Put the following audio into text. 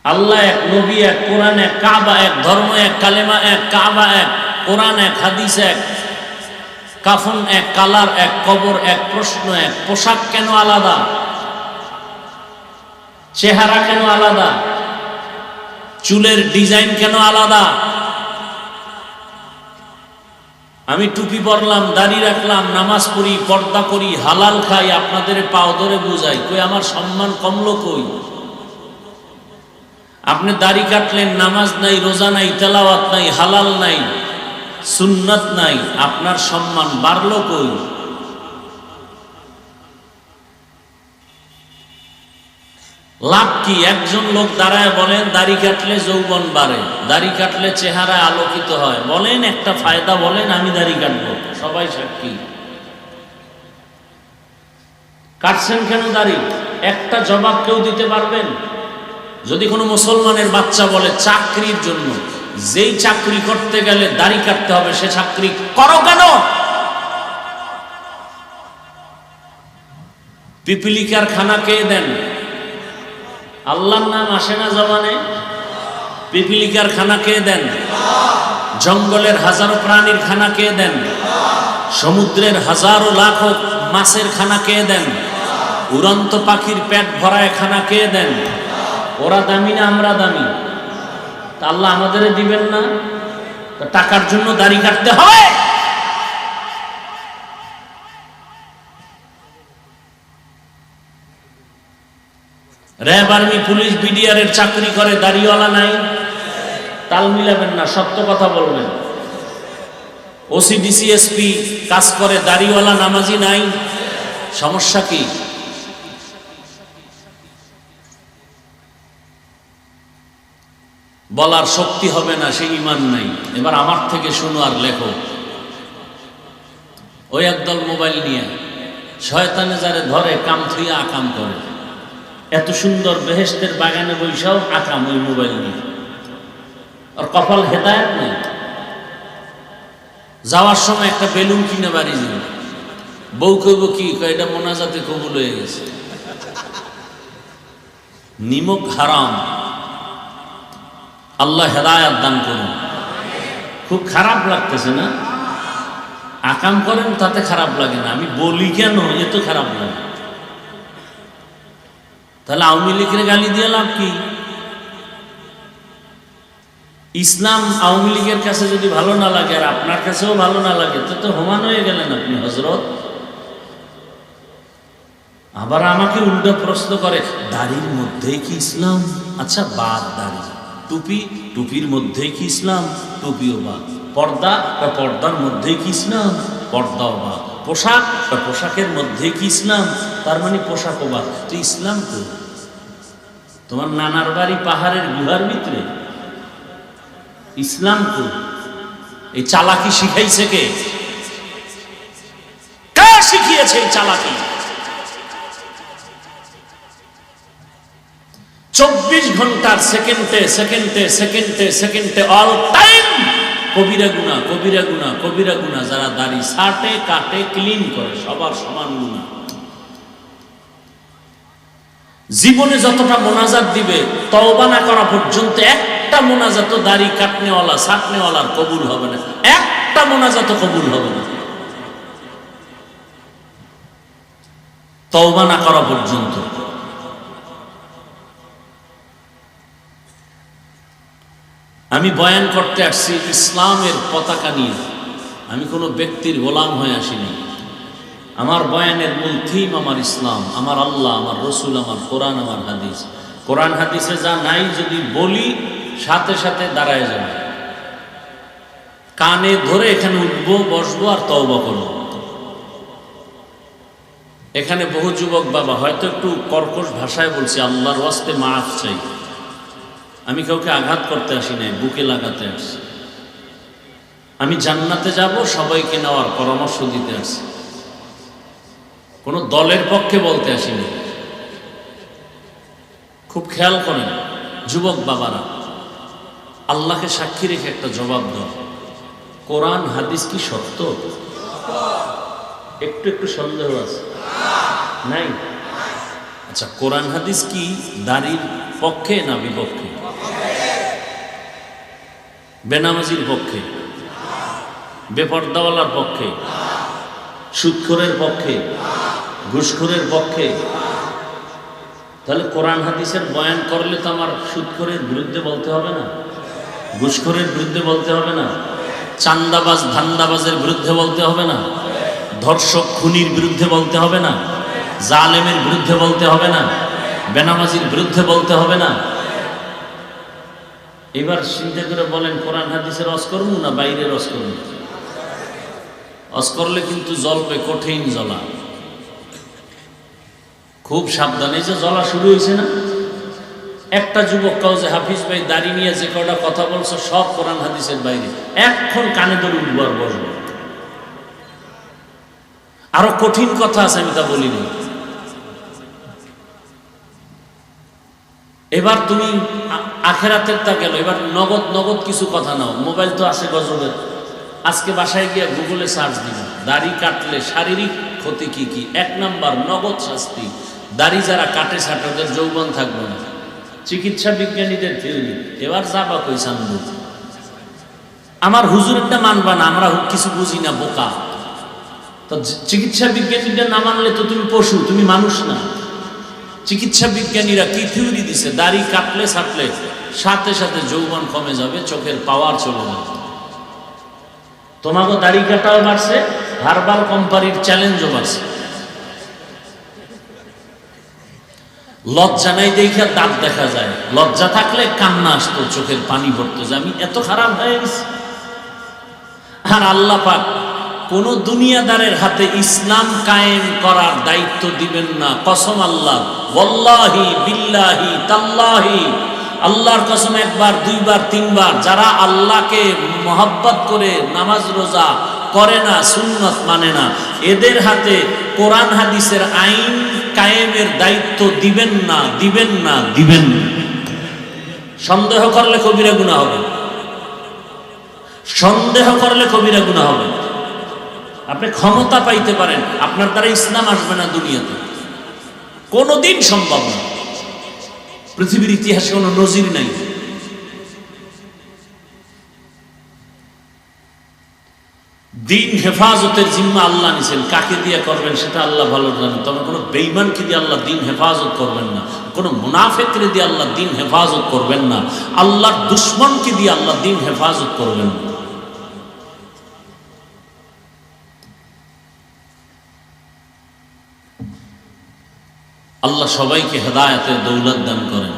আল্লাহ এক, নবী এক, কোরআন এক, কাবা এক, ধর্ম এক, কালেমা এক, কাবা এক, কোরআন এক, হাদিস এক, কাফন এক, কালার এক, কবর এক, প্রশ্ন এক। পোশাক কেন আলাদা? চেহারা কেন আলাদা? চুলের ডিজাইন কেন আলাদা? আমি টুপি পরলাম, দাড়ি রাখলাম, নামাজ পড়ি, পর্দা করি, হালাল খাই, আপনাদের পাও ধরে বুঝাই, কই আমার সম্মান কমলো কই? আপনি দাড়ি কাটলেন, নামাজ নাই, রোজা নাই, তেলাওয়াত নাই, হালাল নাই, সুন্নাত নাই, আপনার সম্মান বাড়লো কই? লাভ কি? একজন লোক দাঁড়ায় বলেন দাড়ি কাটলে যৌবন বাড়ে, দাড়ি কাটলে চেহারা আলোকিত হয়। বলেন একটা ফায়দা বলেন, আমি দাড়ি কাটবো, সবাই সাক্ষী। কাটছেন কেন দাড়ি? একটা জবাব কেউ দিতে পারবেন? যদি কোনো মুসলমানের বাচ্চা বলে চাকরির জন্য, যেই চাকরি করতে গেলে দাড়ি কাটতে হবে, সে চাকরি করো কেন? পিপিলিকার খানা কে দেন? আল্লাহর নাম আসে না জবানে? পিপিলিকার খানা কে দেন? জঙ্গলের হাজারো প্রাণীর খানা কে দেন? সমুদ্রের হাজারো লাখো মাছের খানা কে দেন? উড়ন্ত পাখির পেট ভরায় খানা কে দেন? ওরা দামি না আমরা দামি? তা আল্লাহ আমাদের দিবেন না? টাকার জন্য দাড়ি কাটতে হয়? র্যাব, আর্মি, পুলিশ, বিডিআর এর চাকরি করে, দাড়িওয়ালা নাই? তাল মিলাবেন না, সত্য কথা বলবেন। ওসিডিসি, এসপি কাজ করে, দাড়িওয়ালা নামাজি নাই? সমস্যা কি? বলার শক্তি হবে না, সে ঈমান নাই। এবার আমার থেকে শুনো আর লেখো। ওই একদল মোবাইল নিয়ে শয়তানে যারে ধরে কাম থুইয়া আকাম করে। এত সুন্দর বেহেশতের বাগানে বৈশাও আকাম ওই মোবাইল নিয়ে। আর কপাল হেদায়েত নেই। যাওয়ার সময় একটা বেলুন কিনে বাড়ি যাবে, বউ কইব কি, এটা মোনাজাতে কবুল হয়ে গেছে। নিমক হারাম, আল্লাহ হেদায়াত দান করুন। খুব খারাপ লাগতেছে না? আকাম করেন তাতে খারাপ লাগে না, আমি বলি কেন এ তো খারাপ লাগে। তাহলে আওয়ামী লীগের গালি দিয়ে লাভ কি? ইসলাম আওয়ামী লীগের কাছে যদি ভালো না লাগে আর আপনার কাছেও ভালো না লাগে, তো হোমান হয়ে গেলেন আপনি হযরত। আবার আমাকে উল্টো প্রশ্ন করে, দাড়ির মধ্যেই কি ইসলাম? আচ্ছা বাদ দাড়ি, টুপি, টুপির মধ্যেই কি ইসলাম? টুপিও বাদ। পর্দা, পর্দার মধ্যেই কি ইসলাম? পর্দাও বাদ। পোশাক, পোশাকের মধ্যেই কি ইসলাম? তার মানে পোশাকও বাদ। তো ইসলাম তো তোমার নানার বাড়ি পাহাড়ের গুহার ভিতরে। ইসলাম তো এই চালাকি শিখাইছে কে? কে শিখিয়েছে এই চালাকি? 24 ঘন্টার সেকেন্ডে সেকেন্ডে সেকেন্ডে সেকেন্ডে অল টাইম কবিরা গুনাহ, কবিরা গুনাহ, কবিরা গুনাহ। যারা দাড়ি ছাটে, কাটে, ক্লিন করে, সবার সমান গুনাহ। জীবনে যতটা মোনাজাত দিবে, তওবা না করা পর্যন্ত একটা মোনাজাত দাড়ি কাটনেওয়ালা, ছাটনেওয়ালার কবুল হবে না। একটা মোনাজাত কবুল হবে না তওবা না করা পর্যন্ত। আমি বয়ান করতে আসছি ইসলামের পতাকা নিয়ে। আমি কোনো ব্যক্তির গোলাম হয়ে আসিনি। আমার বয়ানের মূল থিম আমার ইসলাম, আমার আল্লাহ, আমার রসুল, আমার কোরআন, আমার হাদিস। কোরআন হাদিসে যা নাই যদি বলি, সাথে সাথে দাঁড়ায় যাবে, কানে ধরে এখানে উঠবো, বসবো আর তওবা করবো। এখানে বহু যুবক বাবা হয়তো একটু কর্কশ ভাষায় বলছি, আল্লাহর ওয়াস্তে মাফ চাই। আমি কাউকে আঘাত করতে আসি নাই, বুকে লাগাতে আসছি। আমি জান্নাতে যাব, সবাইকে নেওয়ার পরামর্শ দিতে আসছি, কোনো দলের পক্ষে বলতে আসিনি। খুব খেয়াল করেন যুবক বাবারা, আল্লাহকে সাক্ষী রেখে একটা জবাব দাও। কোরআন হাদিস কি সত্য? একটু একটু সন্দেহ আছে নাই? আচ্ছা, কোরআন হাদিস কি দাড়ির পক্ষে না বিপক্ষে? বেনামাজির পক্ষে, বেপর্দাওয়ালার পক্ষে, সুদখোরের পক্ষে, ঘুষখোরের পক্ষে। তাহলে কোরআন হাদিসের বয়ান করলে তো আমার সুদখোরের বিরুদ্ধে বলতে হবে না, ঘুষখোরের বিরুদ্ধে বলতে হবে না, চান্দাবাজ ধান্দাবাজের বিরুদ্ধে বলতে হবে না, ধর্ষক খুনির বিরুদ্ধে বলতে হবে না, জালেমের বিরুদ্ধে বলতে হবে না, বেনামাজির বিরুদ্ধে বলতে হবে না। এবার চিন্তা করে বলেন, কোরআন হাদিসের রস করবো না বাইরে রস করবো? রস করলে কিন্তু জ্বলবে, কঠিন জ্বলা। খুব সাবধানে, যে জ্বলা শুরু হয়েছে না। একটা যুবক কাউ যে হাফিজ ভাই দাড়ি নিয়ে যে কটা কথা বলছো সব কোরআন হাদিসের বাইরে, এখন কানে ধরে উঠবার বসবে। আরো কঠিন কথা আছে, আমি তা বলিনি। এবার তুমি আখেরাতের তা গেল, এবার নগদ নগদ কিছু কথা নাও। মোবাইল তো আছে গজবের। আজকে বাসায় গিয়ে গুগলে সার্চ দিন, দাড়ি কাটলে শারীরিক ক্ষতি কি কি। 1 নাম্বার নগদ শাস্তি। দাড়ি যারা কাটে সাটাদের যৌবন থাকবে না। চিকিৎসা বিজ্ঞানীদের থিওরি। এবার যাবা কই সান্দু, আমার হুজুরেরটা মানবা না, আমরা কিছু বুঝি না, বোকা। তো চিকিৎসা বিজ্ঞানীরা না মানলে তো তুমি পশু, তুমি মানুষ না। চিকিৎসা বিজ্ঞানীরা কি থিওরি দিছে, দাড়ি কাটলে ছাটলে সাথে সাথে যৌবন কমে যাবে, চোখের পাওয়ার চলে যাবে। তোমাকে দাড়ি কাটাও বাড়ছে, হার্বাল কোম্পানির চ্যালেঞ্জও বাড়ছে। লজ্জা নাই দেখে দাঁত দেখা যায়, লজ্জা থাকলে কান্না আসতো, চোখের পানি পড়তো যে আমি এত খারাপ হয়ে গেছি। আর আল্লাহ পাক কোন দুনিয়াদারের হাতে ইসলাম কায়েম করার দায়িত্ব দিবেন না। কসম আল্লাহ, ওয়াল্লাহি বিল্লাহি তাল্লাহি, আল্লাহর কসম, 1 বার 2 বার 3 বার, যারা আল্লাহকে মহব্বত করে নামাজ রোজা করে না, সুন্নত মানে না, এদের হাতে কোরআন হাদিসের আইন কায়েমের দায়িত্ব দিবেন না, দিবেন না, দিবেন না। সন্দেহ করলে কবিরা গুনাহ হবে, সন্দেহ করলে কবিরা গুনাহ হবে। আপনি ক্ষমতা পাইতে পারেন, আপনার দ্বারা ইসলাম আসবে না দুনিয়াতে, কোনোদিন সম্ভব না। পৃথিবীর ইতিহাসে কোনো নজির নাই। দিন হেফাজতের জিম্মা আল্লাহ নিছেন, কাকে দিয়ে করবেন সেটা আল্লাহ ভালো জানেন। তবে কোনো বেঈমানকে দিয়ে আল্লাহ দিন হেফাজত করবেন না, কোনো মুনাফিককে দিয়ে আল্লাহ দিন হেফাজত করবেন না, আল্লাহর দুশমনকে দিয়ে আল্লাহ দিন হেফাজত করবেন না। আল্লাহ সবাইকে হেদায়েতের দৌলত দান করেন।